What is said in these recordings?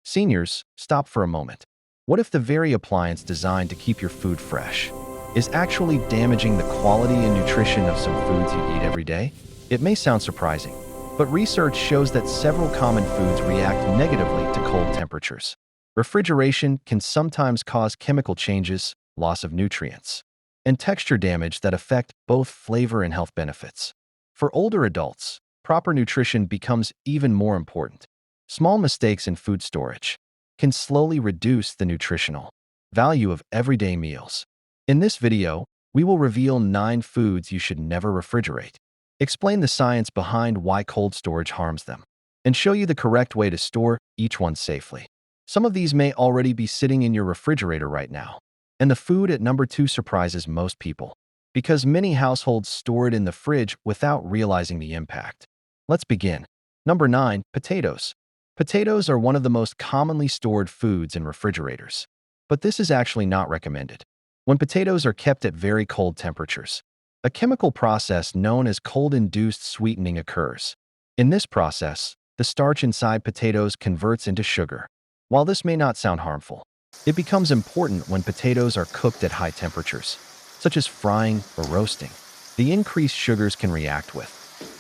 Seniors, stop for a moment. What if the very appliance designed to keep your food fresh is actually damaging the quality and nutrition of some foods you eat every day? It may sound surprising, but research shows that several common foods react negatively to cold temperatures. Refrigeration can sometimes cause chemical changes, loss of nutrients, and texture damage that affect both flavor and health benefits. For older adults, proper nutrition becomes even more important. Small mistakes in food storage can slowly reduce the nutritional value of everyday meals. In this video, we will reveal 9 foods you should never refrigerate, explain the science behind why cold storage harms them, and show you the correct way to store each one safely. Some of these may already be sitting in your refrigerator right now. And the food at number 2 surprises most people, because many households store it in the fridge without realizing the impact. Let's begin. Number 9, potatoes. Potatoes are one of the most commonly stored foods in refrigerators, but this is actually not recommended. When potatoes are kept at very cold temperatures, a chemical process known as cold-induced sweetening occurs. In this process, the starch inside potatoes converts into sugar. While this may not sound harmful, it becomes important when potatoes are cooked at high temperatures, such as frying or roasting. The increased sugars can react with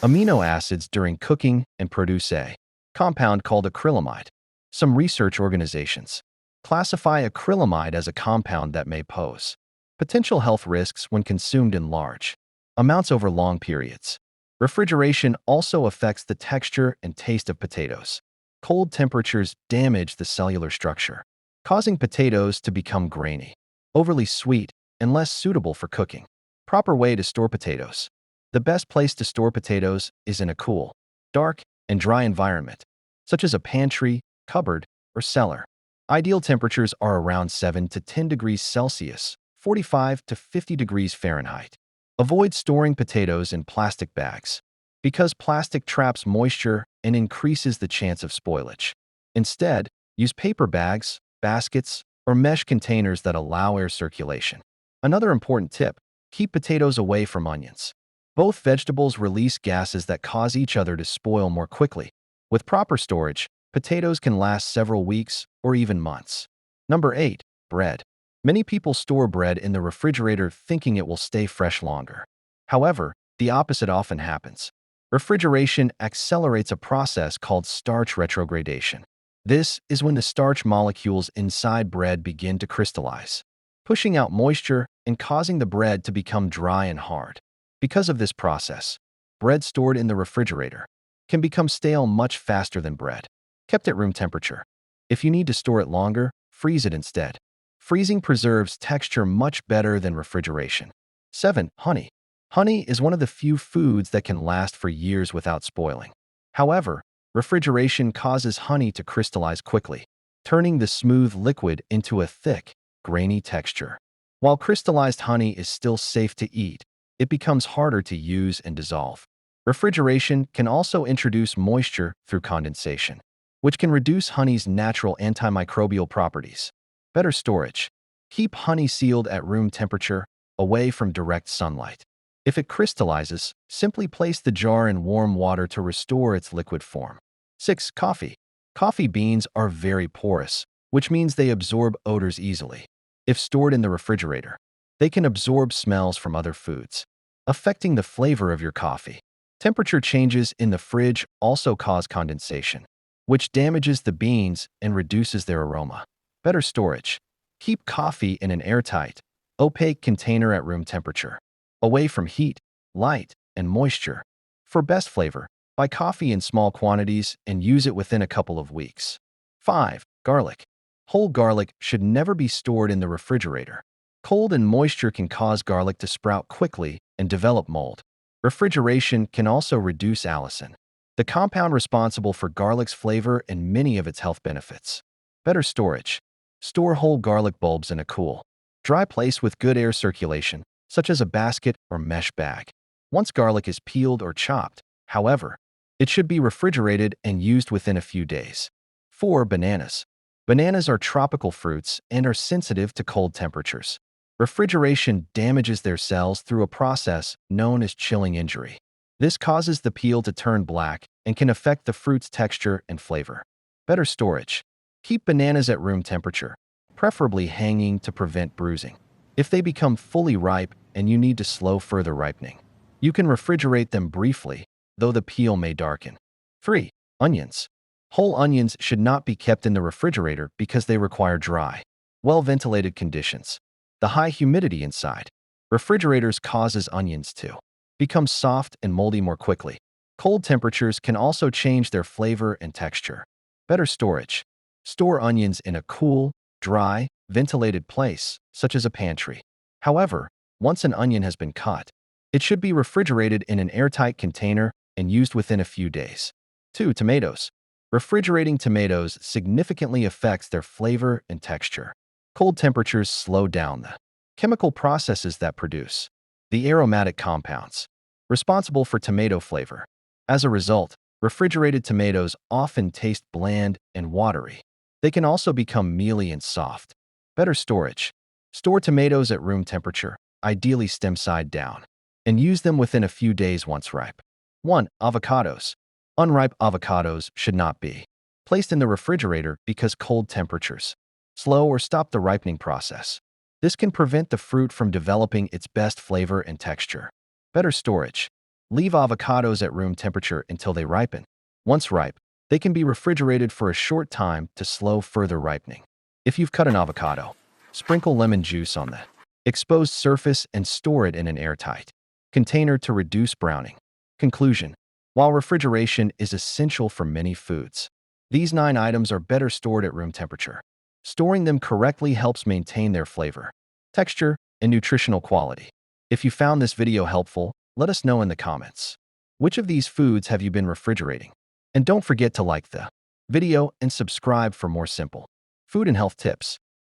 amino acids during cooking and produce a compound called acrylamide. Some research organizations classify acrylamide as a compound that may pose potential health risks when consumed in large amounts over long periods. Refrigeration also affects the texture and taste of potatoes. Cold temperatures damage the cellular structure, causing potatoes to become grainy, overly sweet, and less suitable for cooking. Proper way to store potatoes. The best place to store potatoes is in a cool, dark, and dry environment, such as a pantry, cupboard, or cellar. Ideal temperatures are around 7 to 10 degrees Celsius, 45 to 50 degrees Fahrenheit. Avoid storing potatoes in plastic bags, because plastic traps moisture and increases the chance of spoilage. Instead, use paper bags, baskets, or mesh containers that allow air circulation. Another important tip: keep potatoes away from onions. Both vegetables release gases that cause each other to spoil more quickly. With proper storage, potatoes can last several weeks or even months. Number 8, bread. Many people store bread in the refrigerator thinking it will stay fresh longer. However, the opposite often happens. Refrigeration accelerates a process called starch retrogradation. This is when the starch molecules inside bread begin to crystallize, pushing out moisture and causing the bread to become dry and hard. Because of this process, bread stored in the refrigerator can become stale much faster than bread kept at room temperature. If you need to store it longer, freeze it instead. Freezing preserves texture much better than refrigeration. 7. Honey. Honey is one of the few foods that can last for years without spoiling. However, refrigeration causes honey to crystallize quickly, turning the smooth liquid into a thick, grainy texture. While crystallized honey is still safe to eat, it becomes harder to use and dissolve. Refrigeration can also introduce moisture through condensation, which can reduce honey's natural antimicrobial properties. Better storage. Keep honey sealed at room temperature, away from direct sunlight. If it crystallizes, simply place the jar in warm water to restore its liquid form. 6. Coffee. Coffee beans are very porous, which means they absorb odors easily. If stored in the refrigerator, they can absorb smells from other foods, affecting the flavor of your coffee. Temperature changes in the fridge also cause condensation, which damages the beans and reduces their aroma. Better storage. Keep coffee in an airtight, opaque container at room temperature, away from heat, light, and moisture. For best flavor, buy coffee in small quantities and use it within a couple of weeks. 5. Garlic. Whole garlic should never be stored in the refrigerator. Cold and moisture can cause garlic to sprout quickly and develop mold. Refrigeration can also reduce allicin, the compound responsible for garlic's flavor and many of its health benefits. Better storage. Store whole garlic bulbs in a cool, dry place with good air circulation, such as a basket or mesh bag. Once garlic is peeled or chopped, however, it should be refrigerated and used within a few days. 4. Bananas. Bananas are tropical fruits and are sensitive to cold temperatures. Refrigeration damages their cells through a process known as chilling injury. This causes the peel to turn black and can affect the fruit's texture and flavor. Better storage. Keep bananas at room temperature, preferably hanging to prevent bruising. If they become fully ripe and you need to slow further ripening, you can refrigerate them briefly, though the peel may darken. 3. Onions. Whole onions should not be kept in the refrigerator because they require dry, well-ventilated conditions. The high humidity inside refrigerators causes onions to become soft and moldy more quickly. Cold temperatures can also change their flavor and texture. Better storage. Store onions in a cool, dry, ventilated place, such as a pantry. However, once an onion has been cut, it should be refrigerated in an airtight container and used within a few days. 2. Tomatoes. Refrigerating tomatoes significantly affects their flavor and texture. Cold temperatures slow down the chemical processes that produce the aromatic compounds responsible for tomato flavor. As a result, refrigerated tomatoes often taste bland and watery. They can also become mealy and soft. Better storage. Store tomatoes at room temperature, ideally stem side down, and use them within a few days once ripe. 1. Avocados. Unripe avocados should not be placed in the refrigerator because cold temperatures slow or stop the ripening process. This can prevent the fruit from developing its best flavor and texture. Better storage. Leave avocados at room temperature until they ripen. Once ripe, they can be refrigerated for a short time to slow further ripening. If you've cut an avocado, sprinkle lemon juice on the exposed surface and store it in an airtight container to reduce browning. Conclusion. While refrigeration is essential for many foods, these 9 items are better stored at room temperature. Storing them correctly helps maintain their flavor, texture, and nutritional quality. If you found this video helpful, let us know in the comments. Which of these foods have you been refrigerating? And don't forget to like the video and subscribe for more simple food and health tips.